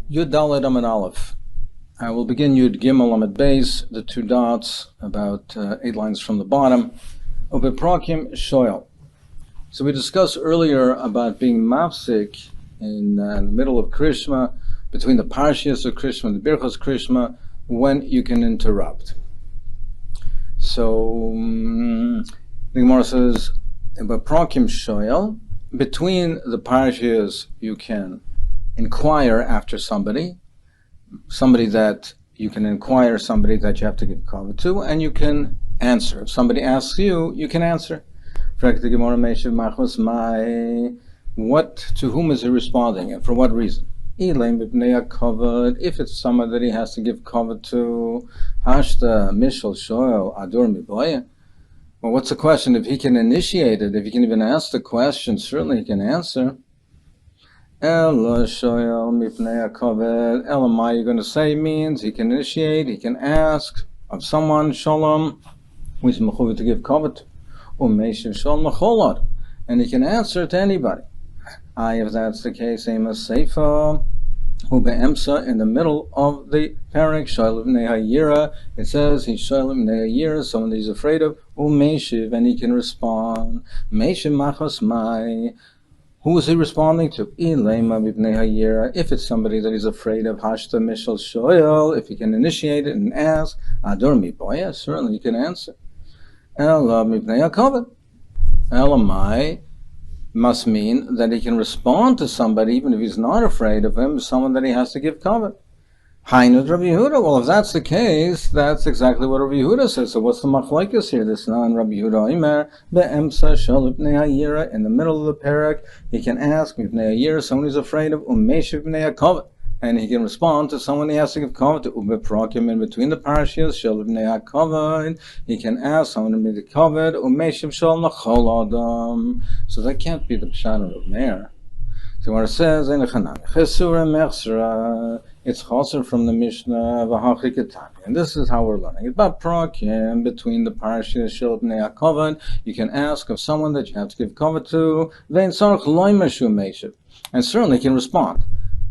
Yud Dalet Amud Aleph. I will begin Yud Gimel Amud Beis, the two dots, about 8 lines from the bottom. Ubeprakim Shoyal. So we discussed earlier about being mafsik in the middle of Krishma, between the Parshias of Krishma and the Birchos Krishma, when you can interrupt. So the Gemara says, Ubeprakim Shoyal. Between the Parshias you can inquire after somebody that you can inquire, somebody that you have to give cover to, and you can answer. If somebody asks you, you can answer. What, to whom is he responding, and for what reason? If it's someone that he has to give cover to, well, what's the question? If he can initiate it, if he can even ask the question, certainly he can answer. Elamai, you're going to say, means he can initiate, he can ask of someone, shalom, who is mechuv to give cover to, and he can answer to anybody. If that's the case, Seifa, in the middle of the parak, it says he's someone that he's afraid of, and he can respond. Who is he responding to? If it's somebody that he's afraid of, if he can initiate it and ask, certainly he can answer. Elamai must mean that he can respond to somebody even if he's not afraid of him, someone that he has to give cover. Well, if that's the case, that's exactly what Rabbi Yehuda says. So what's the machlokes here? This non Rabbi Yehuda Omer be'emsa shel ibnei hayira, in the middle of the parak, he can ask ibnei hayira, someone who's afraid of, umeshiv ibnei hakavod, and he can respond to someone he has to give cover to. Ubeprakim, in between the parashas shel ibnei hakavod, he can ask someone to be the kavod, umeshiv shel nachol adam. So that can't be the pshat of Meir. So what it says, it's chaser from the Mishnah, and this is how we're learning. About prakim, between the parashas shel bnei hakavod, you can ask of someone that you have to give cover to, and certainly can respond,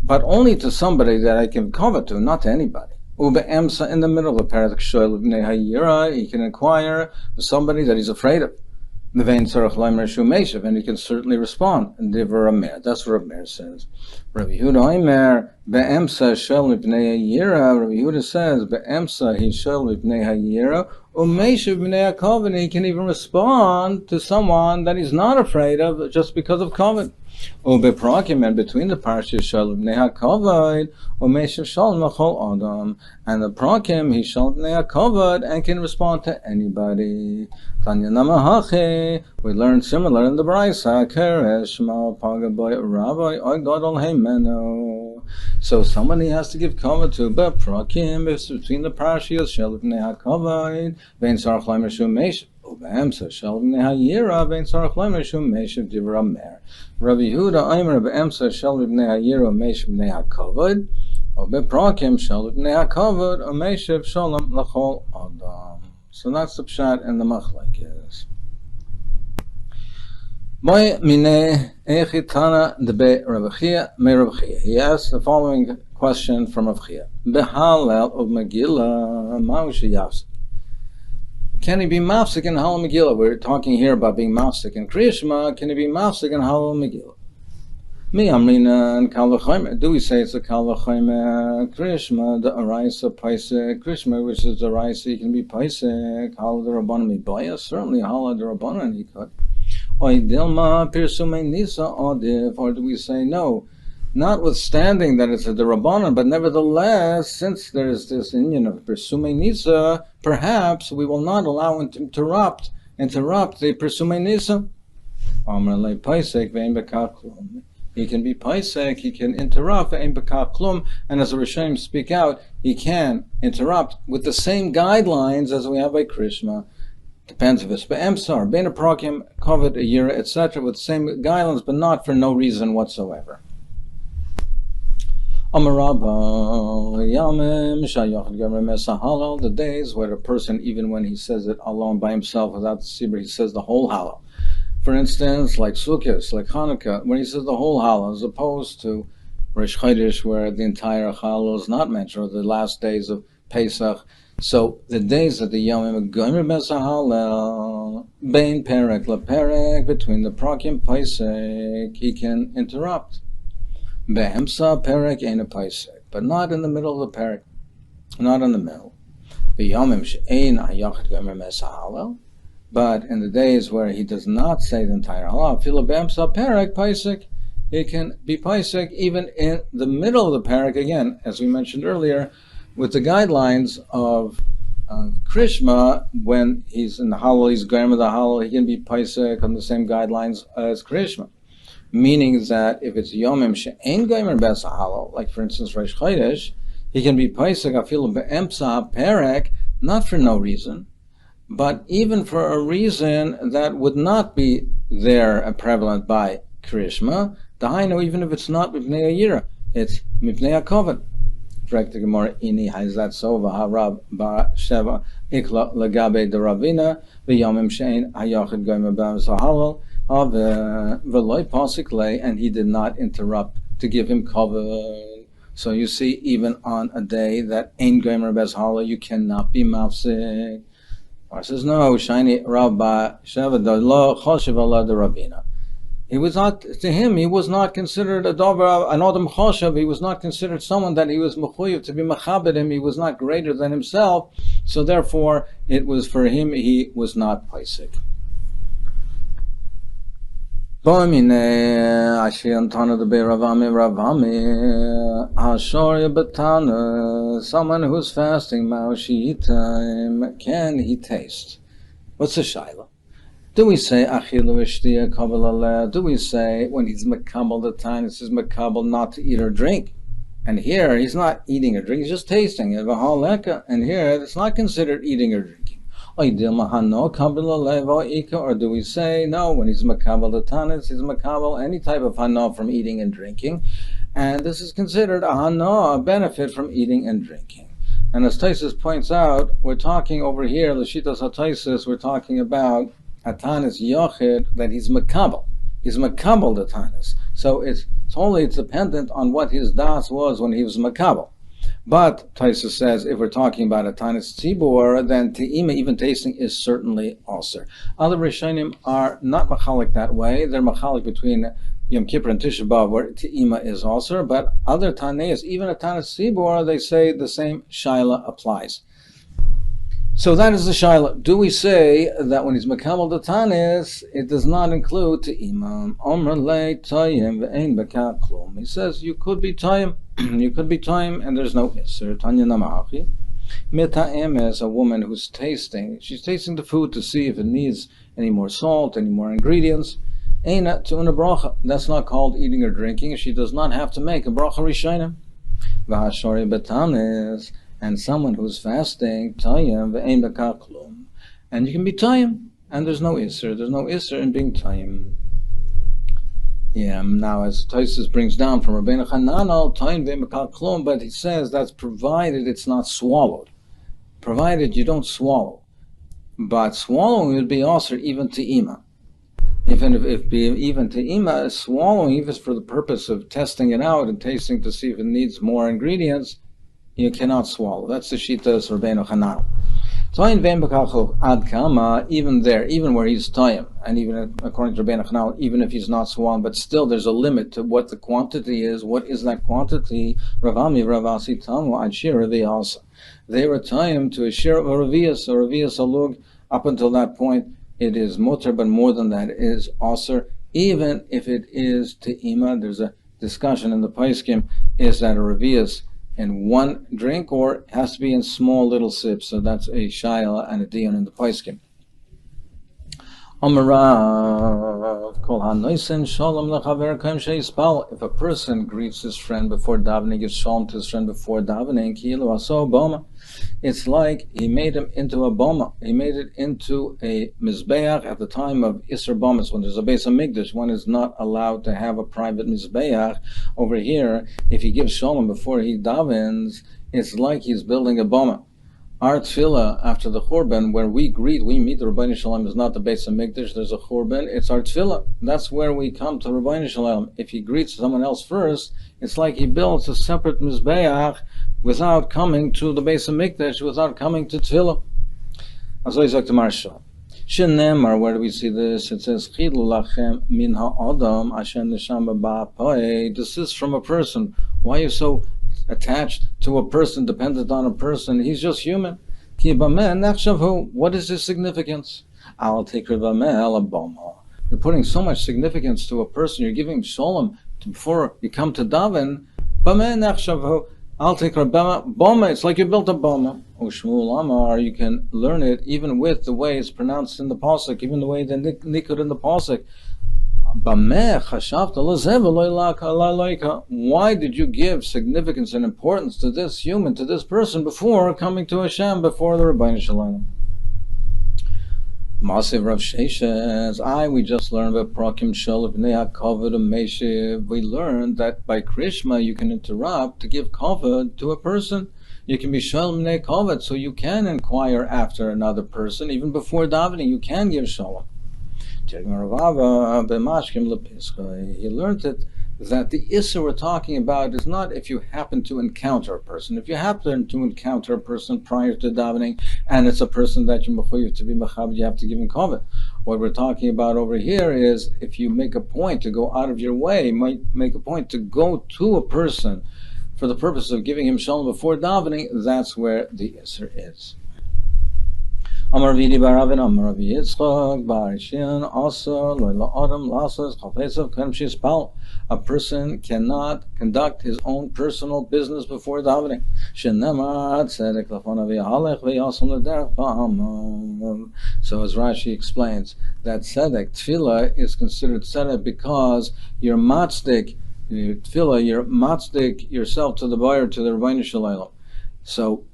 but only to somebody that I can cover to, not to anybody. Ube'emsa, in the middle of the parashas shel bnei hayira, he can inquire of somebody that he's afraid of. And he can certainly respond. And that's what Rabbi says. Rabbi Yehuda Omer be'emsa shel ibnei hayira. Rabbi Yehuda says be'emsa he shel ibnei hayira umeshiv ibnei hakavod, and he can even respond to someone that he's not afraid of just because of covet. Ubeprakim, and between the parashas shel ibnei hakavod umeshiv shel nachol adam, and the prakim he shel ibnei hakavod and can respond to anybody. Tanya namahachi, we learned similar in the Brisa. Keresh ma pagaboy rabbi oigadol heimeno. So somebody has to give cover to, but prakim is between the parashas shel ibnei hakavod vein sarach leimer shum meshiv ube'emsa shel ibnei hayira vein sarach leimer shum meshiv divrei Meir. Rabbi Yehuda Omer be'emsa shel ibnei hayira meshiv ibnei hakavod ubeprakim shel ibnei hakavod meshiv shalom lachol adam. So that's the pshat and the machlokes. He asked the following question from Rav Chia. Can he be mafsik in Halal Megillah? We're talking here about being mafsik in Krishma. Can he be mafsik in Halal Megillah? Mi amrina and kal v'chomer. Do we say it's a kal v'chomer Krishma, the araisa paisek Krishma, which is the araisa, he can be paisek hal the rabbanon mibaya? Certainly hal the rabbanon he could. Or do we say no? Notwithstanding that it's a Rabbanan, but nevertheless, since there is this union of Persumei Nisa, perhaps we will not allow him to interrupt the Persumei Nisa. He can be paisek, he can interrupt, and as the Rishonim speak out, he can interrupt with the same guidelines as we have by Krishma. Depends if it's be'emsa or bein prakim, kavod, a year, etc., with the same guidelines, but not for no reason whatsoever. The days where a person, even when he says it alone by himself without the sibur, he says the whole halal. For instance, like Sukkot, like Hanukkah, when he says the whole halal, as opposed to Rosh Chodesh, where the entire Chalul is not mentioned, or the last days of Pesach. So the days that the Yomim Gomer Besahalel, Bein Perek LaPerek, between the Prakim Pesach, he can interrupt. Be'emsa Perek ain't a Pesach, but not in the middle of the Perek, not in the middle. B'Yomim She'ein Hayachid Gomer Besahalel, but in the days where he does not say the entire Halal, Fila Be'emsa Perek Pesach, it can be Pesach even in the middle of the Perek, again, as we mentioned earlier, with the guidelines of Krishma. When he's in the Halal, he's Gomer the Halal, he can be Pesach on the same guidelines as Krishma. Meaning that if it's Yomim She'ein Gomer Bes Halal, like for instance Rosh Chodesh, he can be Pesach Afilu Be'emsa Perek, not for no reason, but even for a reason that would not be there prevalent by Krishma. Dahainu, even if it's not Mipnei Ayira, it's Mipnei HaKovet. Direct the Gemara, Ini Haizat Sova Harab Ba Sheva Ikla Lagabe de Ravina V'Yomim Shein Hayachid Gomer B'Emsa Halal of Veloy Pasik Lay, and he did not interrupt to give him cover. So you see, even on a day that ain't Gomer B'Emsa Halal, you cannot be mafsik. Or says no, Shiny Rabba Sheva de Lo Choshev Allah de Ravina. He was not, to him, he was not considered a dover, an Adam Choshev. He was not considered someone that he was mechuyev to be machabed him. He was not greater than himself. So therefore, it was for him, he was not Pesach. Someone who's fasting, can he taste? What's the shaila? Do we say achilu v'shtiya kabbalah? Do we say when he's makabel the time, it says makabel not to eat or drink? And here he's not eating or drinking, he's just tasting it. And here it's not considered eating or drinking. Or do we say no, when he's makabel the tanis, he's makabel any type of hana from eating and drinking, and this is considered a hana, a benefit from eating and drinking. And as Taisus points out, we're talking over here, L'shitas HaTaisus, we're talking about Atanis Yochid, that he's makabel. He's makabel the Tanis. So it's only dependent on what his das was when he was makabel. But Taisa says, if we're talking about Atanis Tzibur, then Te'ima, even tasting, is certainly also. Other Rishonim are not machalik that way. They're machalik between Yom Kippur and Tisha B'Av, where Te'ima is also. But other Taneas, even Atanis Tzibur, they say the same shaila applies. So that is the shaila. Do we say that when he's makabel the tanis, it does not include te'imam? Omer le tayim ve'ein b'ka klum. He says you could be tayim, and there's no iser. Tanya namachi. Mita'em is a woman who's tasting. She's tasting the food to see if it needs any more salt, any more ingredients. Eina tu'una bracha. That's not called eating or drinking. She does not have to make a bracha rishayna. V'hashori b'tanis. And someone who's fasting, tayim ve'ein b'ka klum, and you can be tayim, and there's no iser. There's no iser in being tayim. Yeah. Now, as Taisus brings down from Rabbeinu Chananel, tayim ve'ein b'ka klum, but he says that's provided it's not swallowed, provided you don't swallow. But swallowing would be also even te'ima. Even te'ima is swallowing, even for the purpose of testing it out and tasting to see if it needs more ingredients, you cannot swallow. That's the shita of Rabbeinu Chananel. Tayin ve'en b'kachov ad kama, even there, even where he's tayim, and even according to Rabbeinu Chananel, even if he's not swallowing, but still there's a limit to what the quantity is. What is that quantity? Ravami Ravasi Tamu ad shira v'yasa. They were tayim to a shira of a revius alug. Up until that point, it is mutar, but more than that, it is aser. Even if it is te'ima, there's a discussion in the Paiskim, is that a revius in one drink, or it has to be in small little sips. So that's a shayla and a dion in the Paiskim. If a person greets his friend before davening, gives shalom to his friend before davening, it's like he made him into a boma. He made it into a mizbeach at the time of Isser Bomas, when there's a Beis HaMikdash. One is not allowed to have a private mizbeach. Over here, if he gives shalom before he davens, it's like he's building a boma. Our tefillah after the Churban, where we meet the Rabbeinu Shalom, is not the Beis HaMikdash, there's a Churban, it's our tefillah. That's where we come to Rabbeinu Shalom. If he greets someone else first, it's like he builds a separate Mizbeach without coming to the Beis HaMikdash, without coming to tefillah. Also, he's like to Marsha. Shenemar, where do we see this? It says, Chilu lachem min ha'adam asher neshama ba'apoi. This is from a person. Why are you so attached to a person, dependent on a person? He's just human. What is his significance? You're putting so much significance to a person, you're giving him shalom before you come to daven. It's like you built a boma. You can learn it even with the way it's pronounced in the pasuk, even the way the nikud in the pasuk. Why did you give significance and importance to this human, to this person, before coming to Hashem, before the Rabbeinu Shalom? Masiv Rav Sheshes, we just learned about Prakim Shel Bnei HaKavod Meshiv. We learned that by Krishma you can interrupt to give kavod to a person. You can be Shel Bnei Kavod, so you can inquire after another person, even before davening. You can give shalom. He learned it that the Issa we're talking about is not if you happen to encounter a person. If you happen to encounter a person prior to davening, and it's a person that you mechuyev to be mechabed, you have to give him kavod. What we're talking about over here is if you make a point to go out of your way, might make a point to go to a person for the purpose of giving him shalom before davening, that's where the Issa is. Amar Vidi Baravin, Amar Yitzchak, Barishin, also, Loila Adam, Lasas, Chafesav, Kremshis Pal. A person cannot conduct his own personal business before davening. Shenemar, Tzedek, Lafonavi, Halech, V'yasam L'derech, Ba'am. So as Rashi explains, that Tzedek, Tefillah, is considered Tzedek because you're matzdik, Tefillah, you're matzdik yourself to the buyer, to the Rabbeinu Shalom. So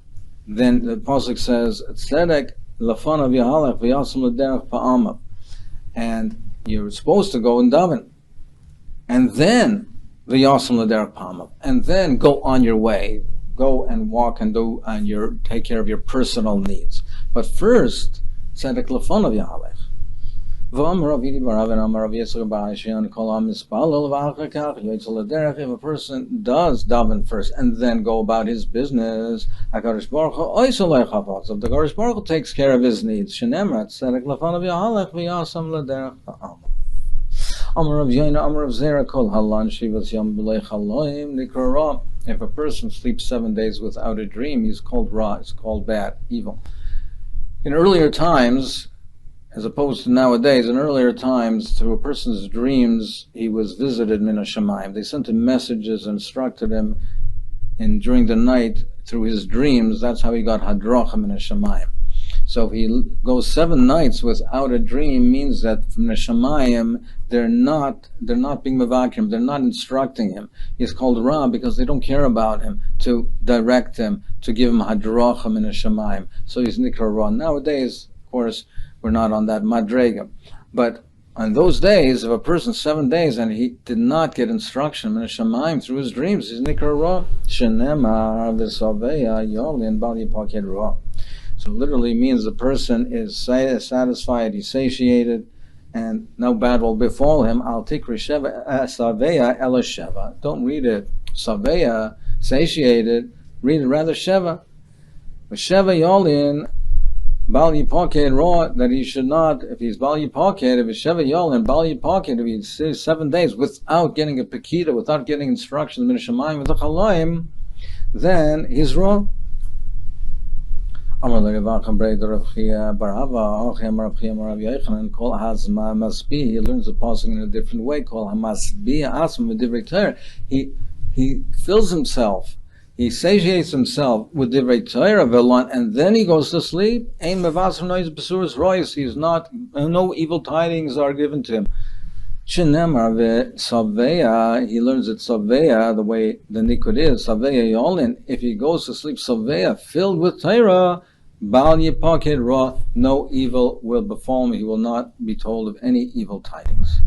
then the pasuk says, Tzedek, and you're supposed to go and daven, and then and then go on your way, go and walk and do and take care of your personal needs. But first, tzedek lefanav yahalech. If a person does daven first and then go about his business, the Kadosh Baruch Hu takes care of his needs. If a person sleeps 7 days without a dream, he's called ra, it's called bad, evil. In earlier times, as opposed to nowadays, in earlier times, through a person's dreams, he was visited min hashamayim. They sent him messages, instructed him, and during the night, through his dreams, that's how he got hadracha min hashamayim. So if he goes 7 nights without a dream, means that from hashamayim, they're not being mevakim, they're not instructing him. He's called ra because they don't care about him, to direct him, to give him hadracha min hashamayim. So he's nikra ra. Nowadays, of course, we're not on that madrega. But on those days, if a person 7 days and he did not get instruction min hashamayim through his dreams, he's nikra ra. Shenemar v'saveya yolin bal yipaked ra. So literally means the person is satisfied, he's satiated, and no bad will befall him. Al tikri sheva saveya ela sheva. Don't read it saveya, satiated. Read it rather sheva. Sheva yolin Bal Yipaked Ra, that he should not, if he's Bal Yipaked, if he's Sheva Yol and Bal Yipaked, if he stays 7 days without getting a Pekida, without getting instructions, Min Hashamayim, with the Chalayim, then he's wrong. Amar L'Revach Brei Rav Chia Barava, Achim Rav Chia Rav Yochanan, Kol Hazma Masbi, he learns the passing in a different way, Kol HaMasbi Asma V'Divrei Torah. He fills himself, he satiates himself with divrei Torah velan, and then he goes to sleep. Ein mevasar nois besuras rois. He's not, no evil tidings are given to him. Shenemar ve'saveya. He learns it saveya, the way the nikud is saveya yolin. If he goes to sleep saveya, filled with Torah, bal yipaked ra, no evil will befall him. He will not be told of any evil tidings.